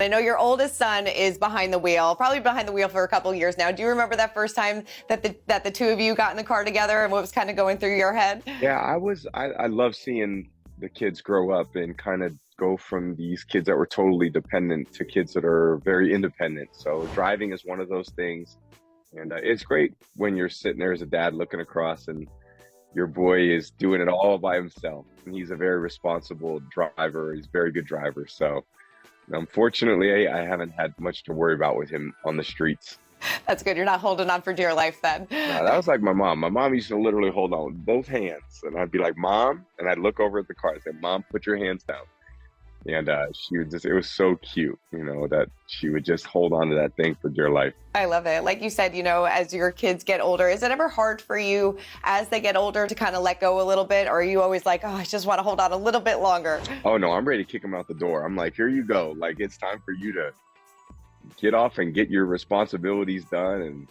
know your oldest son is behind the wheel, probably behind the wheel for a couple years now. Do you remember that first time that the two of you got in the car together and what was kind of going through your head? Yeah, I love seeing the kids grow up and kind of go from these kids that were totally dependent to kids that are very independent. So driving is one of those things. And it's great when you're sitting there as a dad looking across and your boy is doing it all by himself. And he's a very responsible driver. He's a very good driver. So unfortunately, I haven't had much to worry about with him on the streets. That's good. You're not holding on for dear life then. No, that was like my mom. My mom used to literally hold on with both hands. And I'd be like, Mom, and I'd look over at the car and say, Mom, put your hands down. And she would just, it was so cute, that she would just hold on to that thing for dear life. I love it. Like you said, as your kids get older, is it ever hard for you as they get older to kind of let go a little bit? Or are you always like, oh, I just want to hold on a little bit longer? Oh, no, I'm ready to kick them out the door. I'm like, here you go. Like, it's time for you to get off and get your responsibilities done. And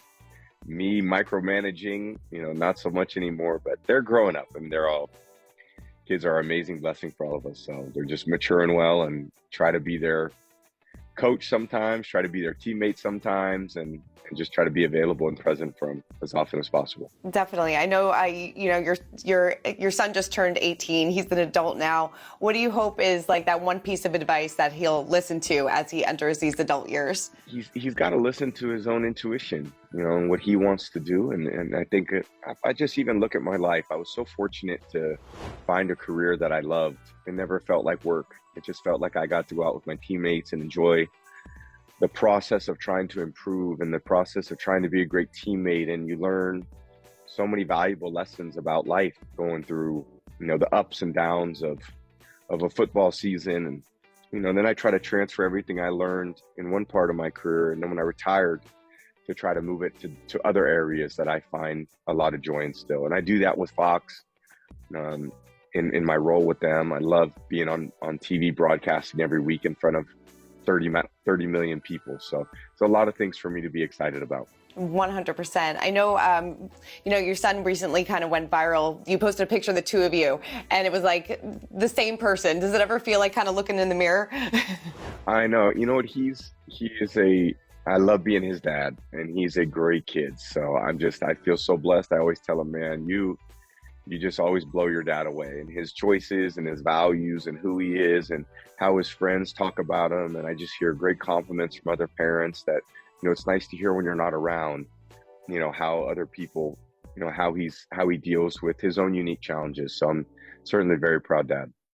me micromanaging, not so much anymore, but they're growing up and kids are an amazing blessing for all of us. So they're just maturing well and try to be their coach sometimes, try to be their teammate sometimes, and just try to be available and present for them as often as possible. Definitely. I know your son just turned 18. He's an adult now. What do you hope is like that one piece of advice that he'll listen to as he enters these adult years? He's got to listen to his own intuition, and what he wants to do. And I think if I just even look at my life, I was so fortunate to find a career that I loved. It never felt like work. It just felt like I got to go out with my teammates and enjoy the process of trying to improve and the process of trying to be a great teammate. And you learn so many valuable lessons about life going through, the ups and downs of a football season. And, then I try to transfer everything I learned in one part of my career. And then when I retired, to try to move it to other areas that I find a lot of joy in still. And I do that with Fox. In my role with them, I love being on TV broadcasting every week in front of 30 million people. So it's a lot of things for me to be excited about. 100%. I know, your son recently kind of went viral. You posted a picture of the two of you, and it was like the same person. Does it ever feel like kind of looking in the mirror? I know. You know what? I love being his dad, and he's a great kid. So I feel so blessed. I always tell him, man, you just always blow your dad away, and his choices and his values and who he is and how his friends talk about him. And I just hear great compliments from other parents that, it's nice to hear when you're not around, how other people, how he deals with his own unique challenges. So I'm certainly very proud dad.